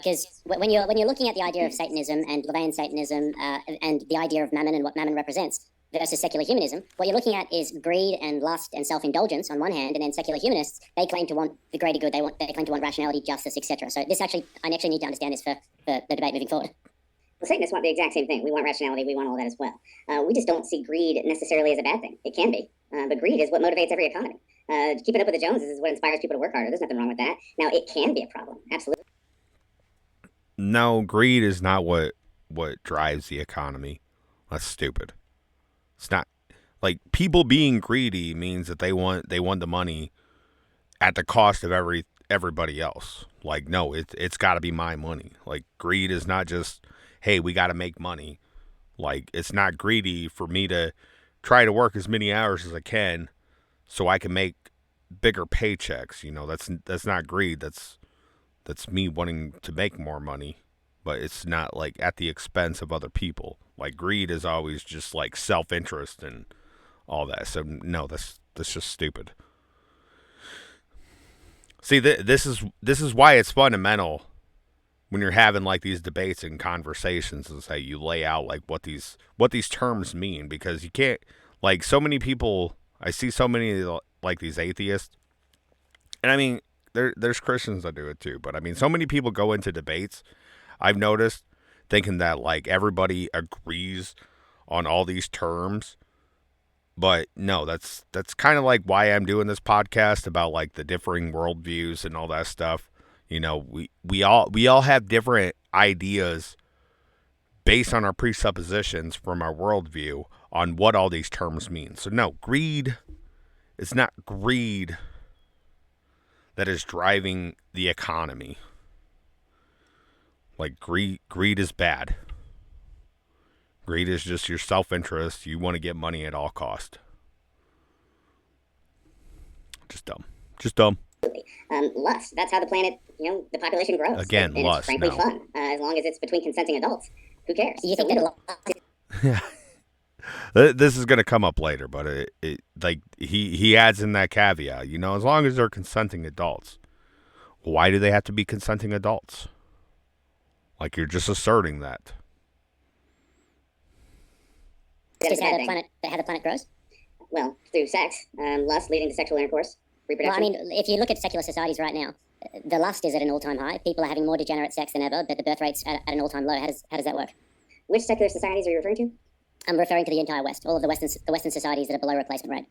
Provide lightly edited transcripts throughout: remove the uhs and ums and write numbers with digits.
because when you're looking at the idea of Satanism and Levian Satanism and the idea of mammon and what mammon represents versus secular humanism, what you're looking at is greed and lust and self-indulgence on one hand, and then secular humanists, they claim to want the greater good, they claim to want rationality, justice, etc. So this actually, I actually need to understand this for the debate moving forward. Well, Satanists want the exact same thing. We want rationality. We want all that as well. We just don't see greed necessarily as a bad thing. It can be, but greed is what motivates every economy. Keeping up with the Joneses is what inspires people to work harder. There's nothing wrong with that. Now, it can be a problem. Absolutely. No, greed is not what drives the economy. That's stupid. It's not like people being greedy means that they want the money at the cost of everybody else. Like, no, it's got to be my money. Like, greed is not just, hey, we got to make money. Like, it's not greedy for me to try to work as many hours as I can so I can make bigger paychecks. You know, that's not greed. That's me wanting to make more money, but it's not like at the expense of other people. Like, greed is always just like self-interest and all that. So no, that's just stupid. See, this is why it's fundamental when you're having like these debates and conversations, is that you lay out like what these terms mean, because you can't, like, so many people, I see so many like these atheists, and I mean there's Christians that do it too, but I mean so many people go into debates, I've noticed, thinking that like everybody agrees on all these terms. But no, that's kind of like why I'm doing this podcast about like the differing worldviews and all that stuff. You know, we all have different ideas based on our presuppositions from our worldview on what all these terms mean. So no, greed is not greed that is driving the economy. Like, greed is bad. Greed is just your self-interest. You want to get money at all cost. Just dumb. Just dumb. Lust. That's how the planet, the population grows. Again, and lust. It's frankly no. fun. As long as it's between consenting adults. Who cares? You think that lust Yeah. This is going to come up later, but it like he adds in that caveat, as long as they're consenting adults. Why do they have to be consenting adults? Like, you're just asserting that. is how the planet grows? Well, through sex, lust leading to sexual intercourse, reproduction. Well, I mean, if you look at secular societies right now, the lust is at an all-time high. People are having more degenerate sex than ever, but the birth rate's at an all-time low. How does that work? Which secular societies are you referring to? I'm referring to the entire West, all of the Western societies that are below replacement rate.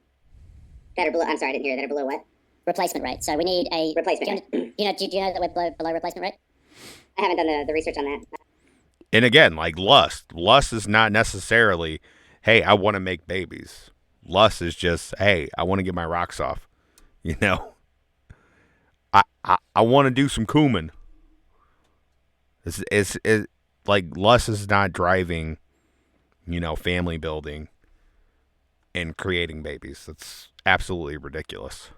That are below. I'm sorry, I didn't hear that. Are below what? Replacement rate. So we need a replacement rate. Do you know that we're below replacement rate? I haven't done the research on that. And again, like lust is not necessarily, hey, I want to make babies. Lust is just, hey, I want to get my rocks off. I want to do some cumin. It's like, lust is not driving, family building and creating babies. That's absolutely ridiculous.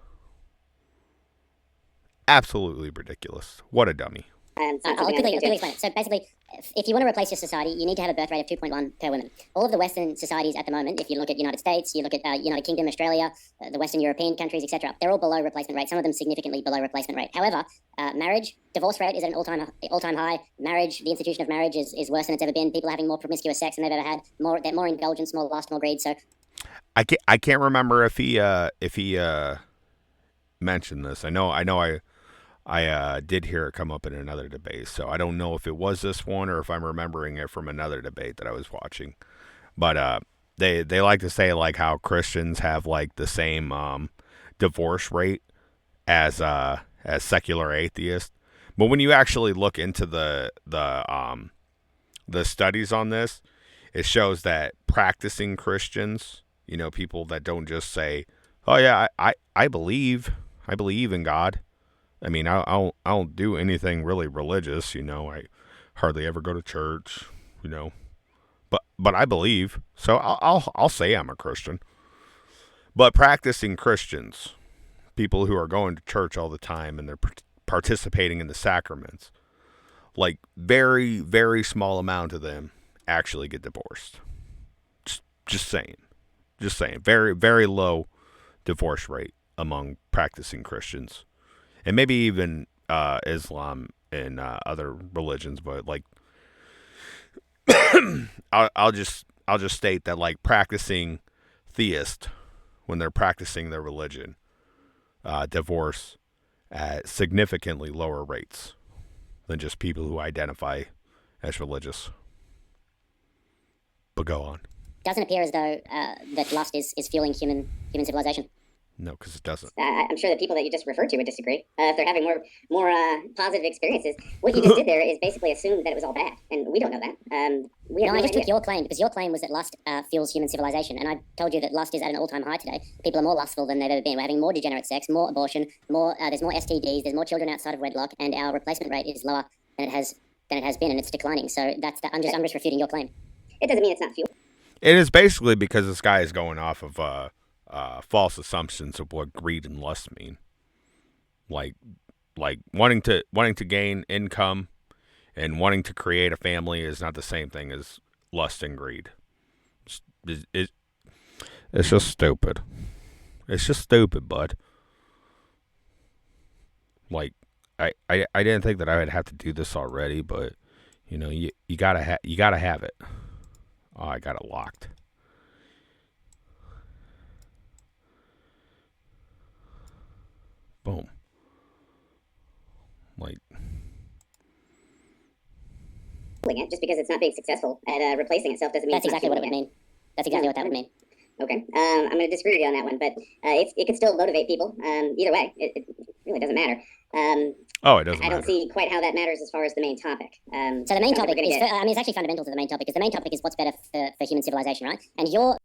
Absolutely ridiculous. What a dummy. I'll quickly explain it. So basically, if you want to replace your society, you need to have a birth rate of 2.1 per woman. All of the Western societies at the moment, if you look at United States, you look at United Kingdom, Australia, the Western European countries, etc., they're all below replacement rate. Some of them significantly below replacement rate. However, marriage, divorce rate is at an all-time high. Marriage, the institution of marriage is worse than it's ever been. People are having more promiscuous sex than they've ever had. More indulgence, more lust, more greed. So I can't remember if he mentioned this. I did hear it come up in another debate, so I don't know if it was this one or if I'm remembering it from another debate that I was watching. But they like to say like how Christians have like the same divorce rate as secular atheists. But when you actually look into the studies on this, it shows that practicing Christians, people that don't just say, "Oh yeah, I believe in God." I mean, I don't do anything really religious, I hardly ever go to church, but I believe, so I'll say I'm a Christian. But practicing Christians, people who are going to church all the time and they're participating in the sacraments, like very, very small amount of them actually get divorced. Just saying, very, very low divorce rate among practicing Christians. And maybe even Islam in other religions, but like I'll just state that like practicing theists, when they're practicing their religion, divorce at significantly lower rates than just people who identify as religious. But go on. Doesn't appear as though that lust is fueling human civilization. No, because it doesn't. I'm sure the people that you just referred to would disagree. If they're having more positive experiences, what you just did there is basically assume that it was all bad, and we don't know that. I just took your claim, because your claim was that lust fuels human civilization, and I told you that lust is at an all-time high today. People are more lustful than they've ever been. We're having more degenerate sex, more abortion, there's more STDs, there's more children outside of wedlock, and our replacement rate is lower than it has been, and it's declining. So I'm just refuting your claim. It doesn't mean it's not fuel. It is basically because this guy is going off of false assumptions of what greed and lust mean. Like wanting to gain income and wanting to create a family is not the same thing as lust and greed. It's just stupid. It's just stupid, bud. Like I didn't think that I would have to do this already, but you know, you gotta have it. Oh, I got it locked. Boom. Like, just because it's not being successful at replacing itself doesn't mean that's exactly what it would mean. That's exactly what that would mean. Okay, I'm going to disagree with you on that one, but it could still motivate people. Either way, it really doesn't matter. it doesn't matter. I don't see quite how that matters as far as the main topic. So the main topic is, it's actually fundamental to the main topic, because the main topic is what's better for human civilization, right? And your